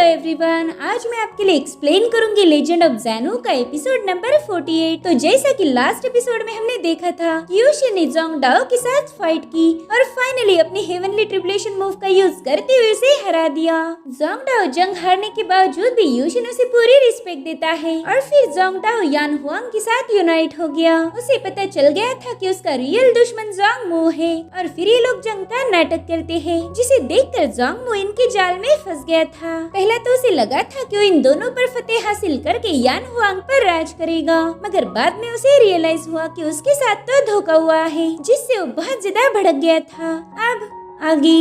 Everyone, आज मैं आपके लिए एक्सप्लेन करूंगी लेजेंड ऑफ ज़ेनु का एपिसोड नंबर 48। तो जैसा कि लास्ट एपिसोड में हमने देखा था कि यूशिन ने जोंग डाओ के साथ फाइट की और फाइनली अपनी हेवनली ट्रिब्यूलेशन मूव का यूज करते हुए उसे हरा दिया। जोंग डाओ जंग हारने के बावजूद भी यूशिन उसे पूरी रिस्पेक्ट देता है और फिर जोंग डाओ यान हुआंग के साथ यूनाइट हो गया। उसे पता चल गया था कि उसका रियल दुश्मन जोंग मू है और फिर ये लोग जंग का नाटक करते हैं, जिसे देखकर जोंग मू इनके जाल में फंस गया था। पहला तो उसे लगा था कि वो इन दोनों पर फतेह हासिल करके यान हुआंग पर राज करेगा, मगर बाद में उसे रियलाइज हुआ कि उसके साथ तो धोखा हुआ है, जिससे वो बहुत ज्यादा भड़क गया था। अब आगे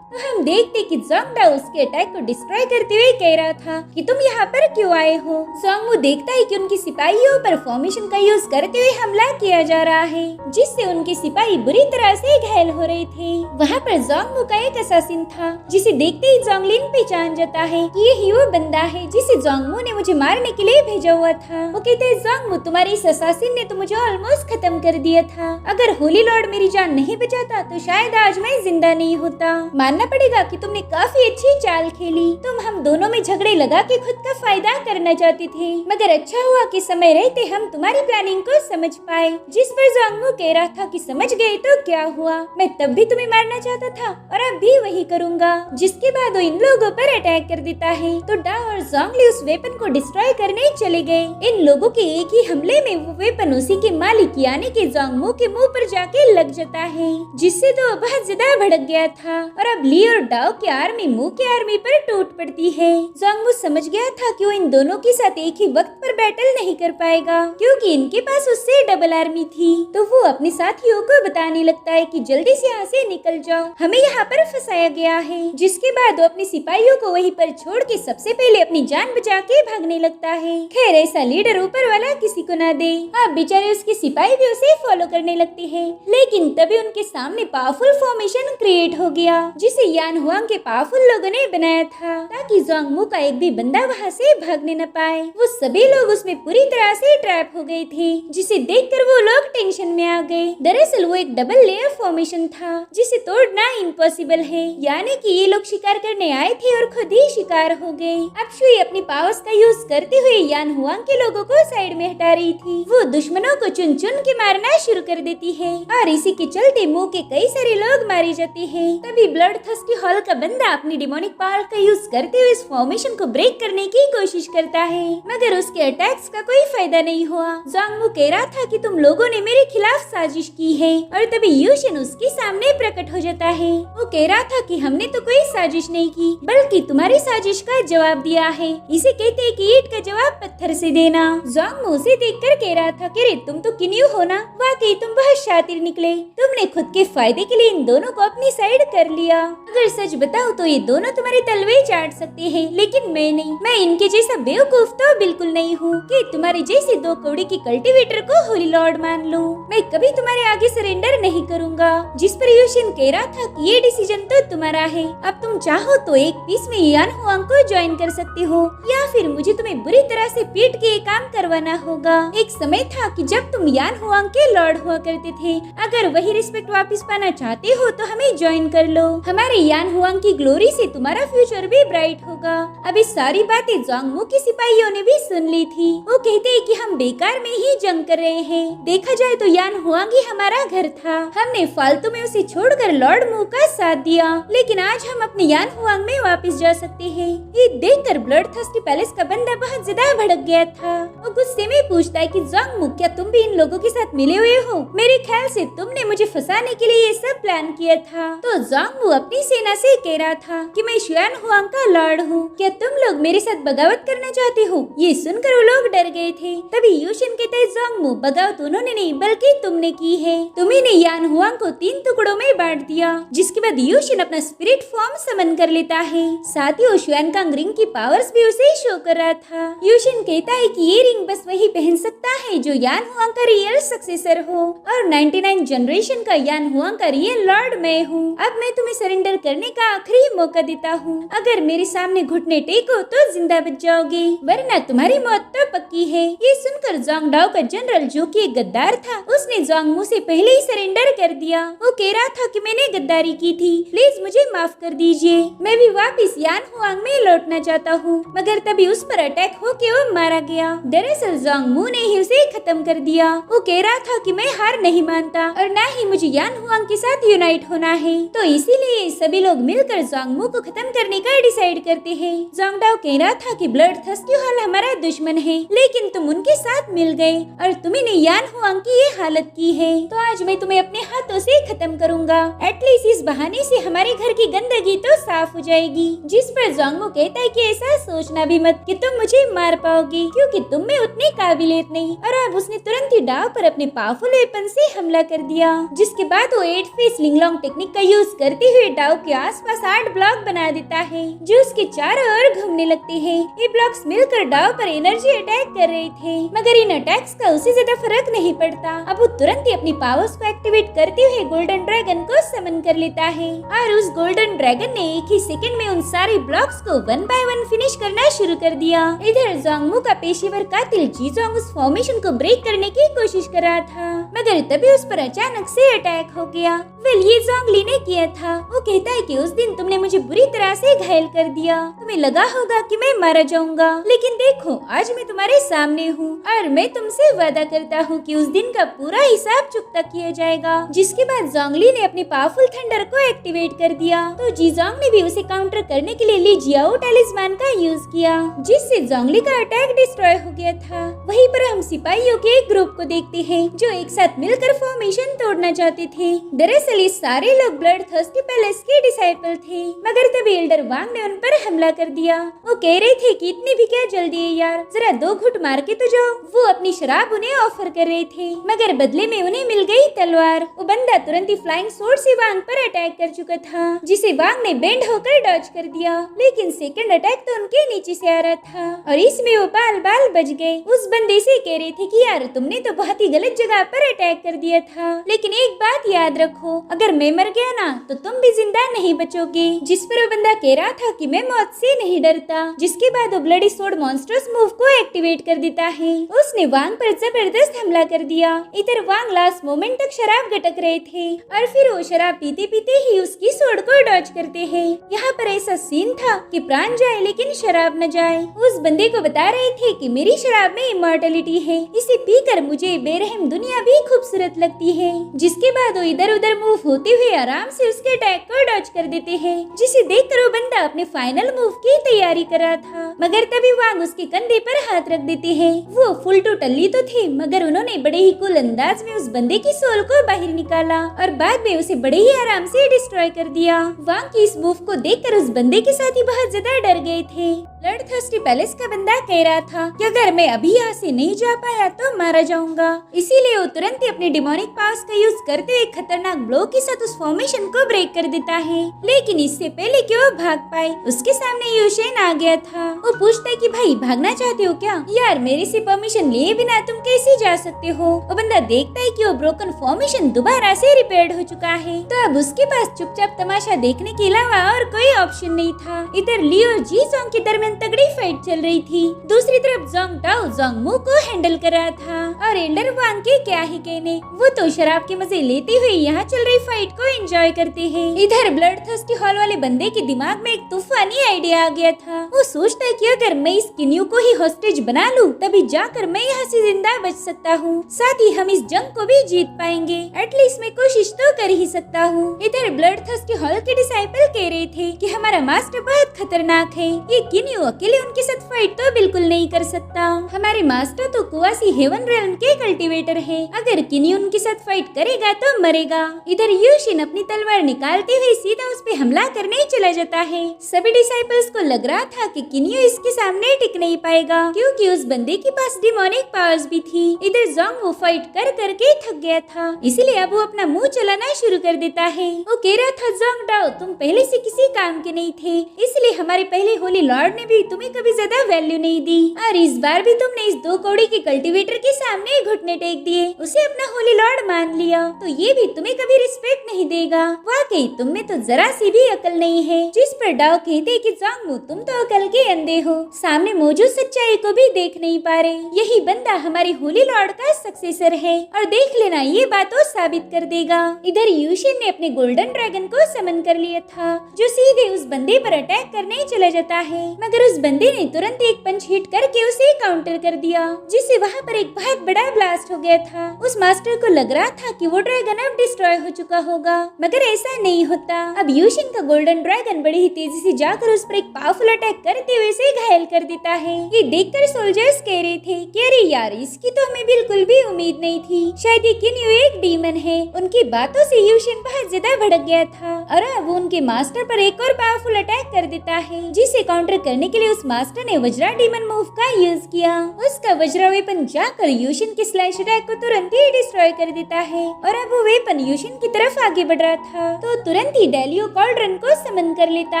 तो हम देखते कि जोंग डाओ उसके अटैक को डिस्ट्रॉय करते हुए कह रहा था कि तुम यहाँ पर क्यों आए हो। जोंग मू देखता है कि उनके सिपाहियों पर फॉर्मेशन का यूज करते हुए हमला किया जा रहा है, जिससे उनके सिपाही बुरी तरह से घायल हो रहे थे। वहाँ पर जोंग मू का एक असैसिन था, जिसे देखते ही जोंगलिन पहचान जाता है कि यही वो बंदा है जिसे जोंग मू ने मुझे मारने के लिए भेजा हुआ था। वो कहते हैं, जोंग मू तुम्हारे इस असैसिन ने तो मुझे ऑलमोस्ट खत्म कर दिया था। अगर होली लॉर्ड मेरी जान नहीं बचाता तो शायद आज मैं जिंदा नहीं होता। मानना पड़ेगा कि तुमने काफी अच्छी चाल खेली। तुम हम दोनों में झगड़े लगा के खुद का फायदा करना चाहते थे, मगर अच्छा हुआ कि समय रहते हम तुम्हारी प्लानिंग को समझ पाए। जिस पर जोंग मू कह रहा था कि समझ गए तो क्या हुआ, मैं तब भी तुम्हें मारना चाहता था और अब भी वही करूंगा। जिसके बाद वो इन लोगों पर अटैक कर देता है तो डाओ और जोंगली उस वेपन को डिस्ट्रॉय करने चले गए। इन लोगों के एक ही हमले में वो वेपन उसी के मालिक यानी कि जोंग मू के मुंह पर जाके लग जाता है, जिससे तो बहुत ज्यादा भड़क गया था और अब ली और डाओ की आर्मी मू की आर्मी पर टूट पड़ती है। जोंग मू समझ गया था कि वो इन दोनों के साथ एक ही वक्त पर बैटल नहीं कर पाएगा, क्योंकि इनके पास उससे डबल आर्मी थी। तो वो अपने साथियों को बताने लगता है कि जल्दी से यहाँ से निकल जाओ, हमें यहाँ पर फंसाया गया है। जिसके बाद वो अपने सिपाहियों को वहीं पर छोड़ के सबसे पहले अपनी जान बचा के भागने लगता है। खैर ऐसा लीडर ऊपर वाला किसी को ना दे। अब बेचारे उसके सिपाही भी उसे फॉलो करने लगते हैं, लेकिन तभी उनके सामने पावरफुल फॉर्मेशन क्रिएट हो गया, जिसे यान हुआंग के पावरफुल लोगों ने बनाया था ताकि जोंग मू का एक भी बंदा वहाँ से भागने न पाए। वो सभी लोग उसमें पूरी तरह से ट्रैप हो गए थे, जिसे देखकर वो लोग टेंशन में आ गए। दरअसल वो एक डबल लेयर फॉर्मेशन था, जिसे तोड़ना इम्पॉसिबल है, यानी कि ये लोग शिकार करने आए थे और खुद ही शिकार हो गए। अब शुई अपनी पावर्स का यूज करते हुए यान हुआंग के लोगों को साइड में हटा रही थी। वो दुश्मनों को चुन चुन के मारना शुरू कर देती है और इसी के चलते मुंह के कई सारे लोग मारे जाते हैं। तभी ब्लड थर्स्टी हॉल का बंदा अपनी डिमोनिक पावर का यूज करते हुए इस फॉर्मेशन को ब्रेक करने की कोशिश करता है, मगर उसके अटैक्स का कोई फायदा नहीं हुआ। जोंग मू कह रहा था कि तुम लोगों ने मेरे खिलाफ साजिश की है और तभी यूशिन उसके सामने प्रकट हो जाता है। वो कह रहा था कि हमने तो कोई साजिश नहीं की, बल्कि तुम्हारी साजिश का जवाब दिया है। इसे कहते हैं कि ईंट का जवाब पत्थर से देना। जोंग मू उसे देखकर कह रहा था कि तुम तो किन्यू हो ना, वाकई तुम बहुत शातिर निकले। तुमने खुद के फायदे के लिए इन दोनों को अपनी साइड कर लिया। अगर सच बताओ तो ये दोनों तुम्हारी तलवे चाट सकते हैं, लेकिन मैं नहीं। मैं इनके जैसा बेवकूफ तो बिल्कुल नहीं हूँ कि तुम्हारे जैसे दो कौड़ी की कल्टीवेटर को होली लॉर्ड मान लूं। मैं कभी तुम्हारे आगे सरेंडर नहीं करूँगा। जिस पर यूशिन कह रहा था कि ये डिसीजन तो तुम्हारा है, अब तुम चाहो तो एक पीस में यान हुआंग को ज्वाइन कर सकते हो, या फिर मुझे तुम्हें बुरी तरह से पीट के ये काम करवाना होगा। एक समय था कि जब तुम यान हुआंग के लॉर्ड हुआ करते थे, अगर वही रिस्पेक्ट वापस पाना चाहते हो तो हमें ज्वाइन कर लो। हमारे यान हुआंग की ग्लोरी से तुम्हारा फ्यूचर भी ब्राइट होगा। अब इस सारी बातें जोंग मू के सिपाहियों ने भी सुन ली थी। वो कहते हैं कि हम बेकार में ही जंग कर रहे हैं। देखा जाए तो यान हुआंग ही हमारा घर था, हमने फालतू में उसे छोड़कर लॉर्ड मू का साथ दिया, लेकिन आज हम अपने यान हुआंग में वापस जा सकते हैं। ये देखकर ब्लड थर्स्टी पैलेस का बंदा बहुत ज्यादा भड़क गया था। वो गुस्से में पूछता है कि जोंग मू, क्या तुम भी इन लोगों के साथ मिले हुए हो? मेरे ख्याल से तुमने मुझे फंसाने के लिए ये सब प्लान किया था। तो जोंग मू अपनी सेना से कह रहा था कि मैं यान हुआंग का लॉर्ड हूँ, क्या तुम लोग मेरे साथ बगावत करना चाहते हो? ये सुनकर वो लोग डर गए थे। तभी यूशिन कहते हैं, जोंग मू, बगावत उन्होंने नहीं बल्कि तुमने की है। तुम्ही ने यान हुआंग को 3 टुकड़ों में बांट दिया। जिसके बाद यूशिन अपना स्पिरिट फॉर्म समन कर लेता है। साथ ही वो शुआनकांग रिंग की पावर्स भी उसे शो कर रहा था। यूशिन कहता है कि ये रिंग बस वही पहन सकता है जो यान हुआंग का रियल सक्सेसर हो, और 99 जनरेशन का यान हुआंग का रियल लॉर्ड मैं हूँ। अब मैं तुम्हें सरेंडर करने का आखिरी मौका देता हूँ। अगर मेरे सामने घुटने टेको तो जिंदा बच जाओगे, वरना तुम्हारी मौत तो पक्की है। ये सुनकर जोंग डाओ का जनरल, जो कि एक गद्दार था, उसने जोंग मू से पहले ही सरेंडर कर दिया। वो कह रहा था कि मैंने गद्दारी की थी, प्लीज मुझे माफ कर दीजिए, मैं भी वापस यान हुआंग में लौटना चाहता हूँ। मगर तभी उस पर अटैक होके वो मारा गया। दरअसल जोंग मू ने ही उसे खत्म कर दिया। वो कह रहा था कि मैं हार नहीं मानता और न ही मुझे यान हुआंग के साथ यूनाइट होना है, तो इसीलिए सभी लोग मिलकर जोंग मू को खत्म करने का डिसाइड करते हैं। जोंग डाओ कह रहा था कि ब्लड थर्स्टी हॉल हमारा दुश्मन है, लेकिन तुम उनके साथ मिल गए और तुम्ही ने यान हुआंग की ये हालत की है, तो आज मैं तुम्हें अपने हाथों से खत्म करूंगा। एटलीस्ट इस बहाने से हमारे घर की गंदगी तो साफ हो जाएगी। जिस पर जोंग मू कहता है कि ऐसा सोचना भी मत कि तुम मुझे मार पाओगे, क्योंकि तुम में उतनी काबिलियत नहीं। और अब उसने तुरंत ही डाव पर अपने पावरफुल वेपन से हमला कर दिया, जिसके बाद वो 8 फेस लिंगलोंग टेक्निक का यूज करते हुए डाव के आसपास 8 ब्लॉक बना देता है, जो उसके चारों ओर घूमने लगते हैं। ये ब्लॉक्स मिलकर डाव पर एनर्जी अटैक कर रहे थे, मगर इन अटैक्स का उसे ज्यादा फर्क नहीं पड़ता। अब वो तुरंत ही अपनी पावर्स को एक्टिवेट करते हुए गोल्डन ड्रैगन को समन कर लेता है, और उस गोल्डन ड्रैगन ने एक ही सेकंड में उन सारे ब्लॉक्स को 1 बाय 1 फिनिश करना शुरू कर दिया। इधर जोंग मू का पेशेवर कातिल जी जोंग उस फॉर्मेशन को ब्रेक करने की कोशिश कर रहा था, मगर तभी उस पर अचानक से अटैक हो गया। वेल, ये जोंग ली ने किया था। वो कहता है कि उस दिन तुमने मुझे बुरी तरह से घायल कर दिया, तुम्हें लगा होगा कि मैं मारा जाऊंगा, लेकिन देखो आज मैं तुम्हारे सामने हूँ और मैं तुमसे वादा करता हूँ कि उस दिन का पूरा हिसाब चुकता किया जाएगा। जिसके बाद जोंगली ने अपनी पावरफुल थंडर को एक्टिवेट कर दिया, तो जीजोंग ने भी उसे काउंटर करने के लिए ली जियाओ टैलिस्मान का यूज किया, जिससे जोंगली का अटैक डिस्ट्रॉय हो गया था। वहीं पर हम सिपाहियों के एक ग्रुप को देखते हैं जो एक साथ मिलकर फॉर्मेशन तोड़ना चाहते थे। दरअसल ये सारे लोग ब्लड थर्स्टी पैलेस के डिसाइपल थे, मगर तभी एल्डर वांग ने उन पर हमला कर दिया। वो कह रहे थे कि इतनी भी क्या जल्दी है यार, जरा 2 घुट मार के तो जाओ। वो अपनी शराब उन्हें ऑफर कर रहे थे, मगर बदले में उन्हें मिल गई तलवार। वो बंदा तुरंत ही फ्लाइंग स्वॉर्ड से वांग पर अटैक कर चुका था, जिसे वांग ने बेंड होकर डॉज कर दिया, लेकिन सेकंड अटैक तो उनके नीचे से आ रहा था और इसमें वो बाल बाल बच गए। उस बंदे से कह रहे थे कि यार तुमने तो बहुत ही गलत जगह पर अटैक कर दिया था, लेकिन एक बात याद रखो, अगर मैं मर गया ना तो तुम भी जिंदा नहीं बचोगे। जिस पर वो बंदा कह रहा था कि मैं मौत से नहीं डरता। जिसके बाद वो ब्लडी स्वॉर्ड मॉन्स्टर्स मूव को एक्टिवेट कर देता है। उसने वांग पर जबरदस्त हमला कर दिया। इधर वांग लास्ट मोमेंट तक शराब गटक रहे थे और फिर वो शराब पीते पीते ही उसकी स्वॉर्ड को डॉज करते हैं। यहाँ पर ऐसा सीन था कि प्राण जाए लेकिन शराब न जाए। उस बंदे को बता रहे थे कि मेरी शराब में इमॉर्टलिटी है, इसे पीकर मुझे बेरहम दुनिया भी खूबसूरत लगती है। जिसके बाद वो इधर उधर मूव होते हुए आराम से उसके अटैक को डॉज कर देते हैं, जिसे देखकर वो बंदा अपने फाइनल मूव की तैयारी कर रहा था, मगर तभी वांग उसके कंधे पर हाथ रख देते हैं। वो फुल टू टल्ली तो थे, मगर उन्होंने बड़े ही कूल अंदाज में उस बंदे की सोल को बाहर निकाला और बाद में उसे बड़े ही आराम से डिस्ट्रॉय कर दिया। वांग की इस मूव को देखकर उस बंदे के साथ ही बहुत ज्यादा डर गए थे। ब्लड थर्स्टी पैलेस का बंदा कह रहा था कि अगर मैं अभी यहाँ से नहीं जा पाया तो मारा जाऊंगा, इसीलिए वो तुरंत ही अपने डिमोनिक पावर्स का यूज करते हुए खतरनाक ब्लो के साथ उस फॉर्मेशन को ब्रेक कर देता है। लेकिन इससे पहले कि वो भाग पाए, उसके सामने यूशेन आ गया था। वो पूछता है कि भाई भागना चाहते हो क्या? यार मेरे से परमिशन लिए बिना तुम कैसे जा सकते हो? वो बंदा देखता है कि वो ब्रोकन फॉर्मेशन दोबारा से रिपेयर्ड हो चुका है, तो अब उसके पास चुपचाप तमाशा देखने के अलावा और कोई ऑप्शन नहीं था। इधर ली और जी जोंग के दरमियान तगड़ी फाइट चल रही थी। दूसरी तरफ जोंग डाओ जोंग मू को हैंडल कर रहा था और एल्डर वांग के क्या ही कहने, वो तो शराब के मजे लेते हुए यहाँ चल रही फाइट को एंजॉय करते हैं। इधर ब्लड थर्स्टी हॉल वाले बंदे के दिमाग में एक तूफानी आइडिया आ गया था। वो सोचता है कि अगर मैं इस किन्यू को ही हॉस्टेज बना लूं, तभी जाकर मैं यहाँ से जिंदा बच सकता हूँ, साथ ही हम इस जंग को भी जीत पाएंगे। एटलीस्ट मैं कोशिश तो कर ही सकता हूँ। इधर ब्लड थर्स्टी हॉल के डिसाइपल कह रहे थे कि हमारा मास्टर बहुत खतरनाक है, ये किन्यू अकेले उनके साथ फाइट तो बिल्कुल नहीं कर सकता। हमारे मास्टर तो कुआसी हेवन रेल्म के कल्टीवेटर है, अगर किन्यू उनके साथ फाइट करेगा तो मरेगा। इधर यूशिन अपनी तलवार निकालते हुए सीधा उस पे हमला करने चला जाता है। सभी डिसाइपल्स को लग रहा था कि किन्यू इसके सामने टिक नहीं पाएगा, क्योंकि उस बंदे के पास डिमोनिक पावर्स भी थी। इधर जोंग वो फाइट कर करके थक गया था, इसीलिए अब वो अपना मुंह चलाना शुरू कर देता है। वो कह रहा था जोंग डाओ तुम पहले से किसी काम के नहीं थे, इसलिए हमारे पहले होली लॉर्ड ने भी तुम्हें कभी ज्यादा वैल्यू नहीं दी, और इस बार भी तुमने इस 2 कौड़ी के कल्टीवेटर के सामने घुटने टेक दिए, उसे अपना होली लॉर्ड मान लिया, तो ये भी तुम्हें कभी रिस्पेक्ट नहीं देगा। वाकई तुम में तो जरा सी भी अकल नहीं है। जिस पर डाओ कहते कि जोंगमू तुम तो अकल के अंधे हो, सामने मौजूद सच्चाई को भी देख नहीं पा रहे। यही बंदा हमारे होली लॉर्ड का सक्सेसर है और देख लेना ये बात वो साबित कर देगा। इधर यूशिन ने अपने गोल्डन ड्रैगन को समन कर लिया था, जो सीधे उस बंदे पर अटैक करने चला जाता है, मगर उस बंदे ने तुरंत एक पंच हिट करके उसे काउंटर कर दिया, जिससे वहाँ पर एक बहुत बड़ा ब्लास्ट हो गया था। उस मास्टर को लग रहा था कि वो ड्रैगन अब डिस्ट्रॉय हो चुका होगा, मगर ऐसा नहीं होता। अब यूशिन का गोल्डन ड्रैगन बड़ी ही तेजी से जाकर उस पर एक पावरफुल अटैक करते हुए उसे घायल कर देता है। ये देखकर सोल्जर्स कह रहे थे कि अरे यार, इसकी तो हमें बिल्कुल भी उम्मीद नहीं थी, शायद ये किन्यू एक डीमन है। उनकी बातों से यूशिन बहुत ज्यादा भड़क गया था और अब वो उनके मास्टर पर एक और पावरफुल अटैक कर देता है, जिसे काउंटर करने के लिए उस मास्टर ने वज्रा डीमन मूव का यूज किया। उसका वज्रा वेपन जाकर यूशिन के स्लैश अटैक को तुरंत ही डिस्ट्रॉय कर देता है और अब वो वेपन यूशिन की तरफ आगे बढ़ रहा था तो तुरंत ही डेलियो कॉल्ड्रन को समन कर लेता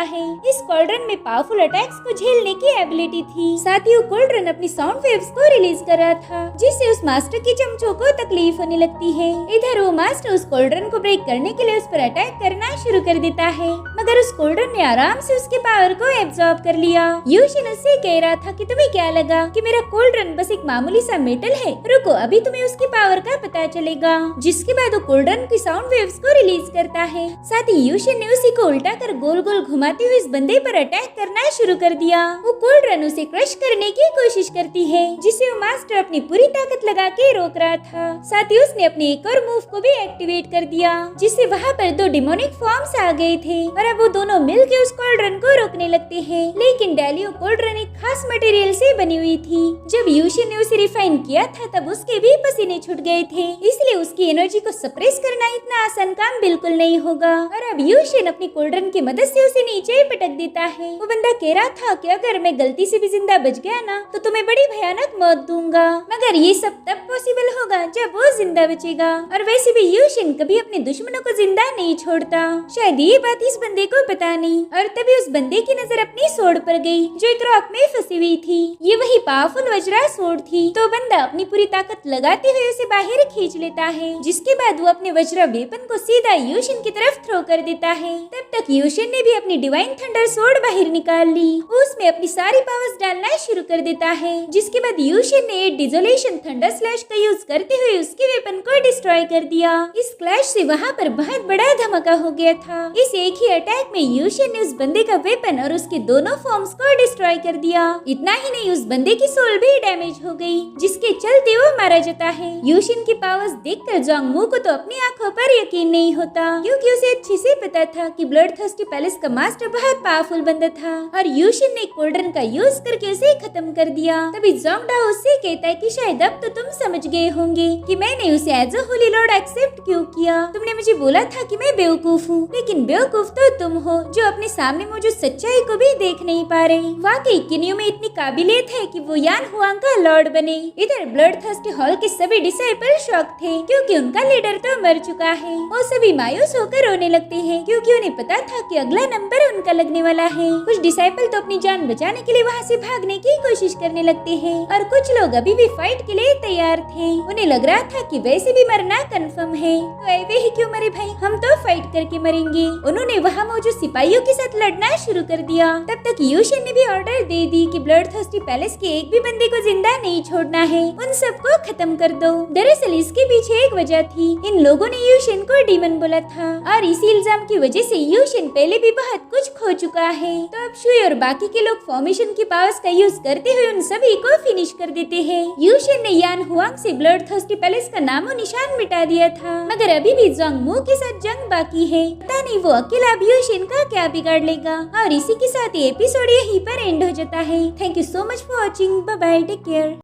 है। इस कॉल्ड्रन में पावरफुल अटैक्स को झेलने की एबिलिटी थी, साथ ही वो कॉल्ड्रन अपनी साउंड वेव्स को रिलीज कर रहा था, जिससे उस मास्टर की चमचों को तकलीफ होने लगती है। इधर वो मास्टर उस कॉल्ड्रन को ब्रेक करने के लिए उस पर अटैक करना शुरू कर देता है, मगर उस कॉल्ड्रन ने आराम से उसके पावर को एब्सॉर्ब कर लिया। यूशिन उससे कह रहा था कि तुम्हें क्या लगा कि मेरा कॉल्ड्रन बस एक मामूली सा मेटल है, रुको अभी तुम्हें उसकी पावर का पता चलेगा। जिसके बाद वो कॉल्ड्रन की साउंड वेव्स को रिलीज करता है, साथ ही यूशिन ने उसी को उल्टा कर गोल गोल घुमाते हुए इस बंदे पर अटैक करना शुरू कर दिया। वो कॉल्ड्रन उसे क्रश करने की कोशिश करती है, जिसे वो मास्टर अपनी पूरी ताकत लगा के रोक रहा था। साथ ही उसने अपने एक और मूव को भी एक्टिवेट कर दिया, जिससे वहाँ पर दो डिमोनिक फॉर्म्स आ गए थे और अब वो दोनों मिलकर उस कॉल्ड्रन को रोकने लगते हैं। लेकिन डेलियो कॉल्ड्रन एक खास मटेरियल से बनी हुई थी, जब यूशिन ने उसे रिफाइन किया था तब उसके भी पसीने छूट गए थे, इसलिए उसकी एनर्जी को सप्रेस करना इतना आसान काम बिल्कुल नहीं होगा। और अब यूशिन अपनी कॉल्ड्रन की मदद से उसे नीचे पटक देता है। वो बंदा कह रहा था कि अगर मैं गलती से भी जिंदा बच गया ना तो तुम्हें बड़ी भयानक मौत दूंगा, मगर ये सब तब पॉसिबल होगा जब वो जिंदा बचेगा। और वैसे भी यूशिन कभी अपने दुश्मनों को जिंदा नहीं छोड़ता, शायद ये बात इस बंदे को पता नहीं। और तभी उस बंदे की नजर अपनी सोड पर गई, जो एक रॉक में फंसी हुई थी। ये वही पावरफुल वज्रा सोड थी। तो बंदा अपनी पूरी ताकत लगाते हुए उसे बाहर खींच लेता है, जिसके बाद वो अपने वज्रा वेपन को सीधा यूशिन की तरफ थ्रो कर देता है। तब तक यूशिन ने भी अपनी डिवाइन थंडर सोड बाहर निकाल ली, उसमें अपनी सारी पावर्स डालना शुरू कर देता है। जिसके बाद यूशिन ने डिसोलेशन थंडर स्लैश का यूज करते हुए उसके वेपन को डिस्ट्रॉय कर दिया। इस क्लैश से वहाँ पर बहुत बड़ा धमाका हो गया था। इस एक ही अटैक में यूशिन ने उस बंदे का वेपन और उसके दोनों फॉर्म्स को डिस्ट्रॉय कर दिया। इतना ही नहीं, उस बंदे की सोल भी डैमेज हो गई, जिसके चलते वो मारा जाता है। यूशिन की पावर्स देखकर जोंगमू को तो अपनी आंखों पर यकीन नहीं होता, क्योंकि उसे अच्छे से पता था कि ब्लडथर्स्टी पैलेस का मास्टर बहुत पावरफुल बंदा था और यूशिन ने कॉल्ड्रन का यूज करके उसे खत्म कर दिया। तभी जोंगडाओ उससे कहता है कि शायद अब तो तुम समझ गए होंगे कि मैंने उसे as a holy lord accept क्यों किया। तुमने मुझे बोला था कि मैं बेवकूफ हूँ, लेकिन बेवकूफ तो तुम हो जो अपने सामने मौजूद सच्चाई को भी देख नहीं पा रहे। वाकई किन्यू में इतनी काबिलियत है कि वो यान हुआंग का लॉर्ड बने। इधर ब्लडथर्स्टी हॉल के सभी डिसाइपल शॉक थे, क्योंकि उनका लीडर तो मर चुका है। वो सभी मायूस होकर रोने लगते हैं, क्योंकि उन्हें पता था कि अगला नंबर उनका लगने वाला है। कुछ डिसाइपल तो अपनी जान बचाने के लिए वहाँ से भागने की कोशिश करने लगते हैं और कुछ लोग अभी भी फाइट के लिए तैयार थे। उन्हें लग रहा था कि वैसे भी मरना कंफर्म है, तो ऐसे ही क्यों मरे भाई, हम तो फाइट करके मरेंगे। उन्होंने वहाँ मौजूद सिपाहियों के साथ लड़ना शुरू कर दिया। तब तक यूशिन ने भी ऑर्डर दे दी कि ब्लडथर्स्टी पैलेस के एक भी बंदे को जिंदा नहीं छोड़ना है, उन सबको खत्म कर दो। दरअसल इसके पीछे एक वजह थी, इन लोगों ने यूशिन को डीमन बोला था और इसी इल्जाम की वजह से यूशिन पहले भी बहुत कुछ खो चुका है। तो अब शुई और बाकी के लोग फॉर्मेशन की पावर्स का यूज करते हुए उन सभी को फिनिश कर देते हैं। यूशिन ने यान हुआंग से ब्लडथर्स्टी पैलेस का नामो निशान मिटा दिया था, मगर अभी भी जोंगमू के साथ जंग बाकी है। पता नहीं वो अकेला अब यूशिन का क्या बिगाड़ लेगा। और इसी के साथ ये एपिसोड यहीं पर एंड हो जाता है। Thank you so much for watching. Bye bye, take care.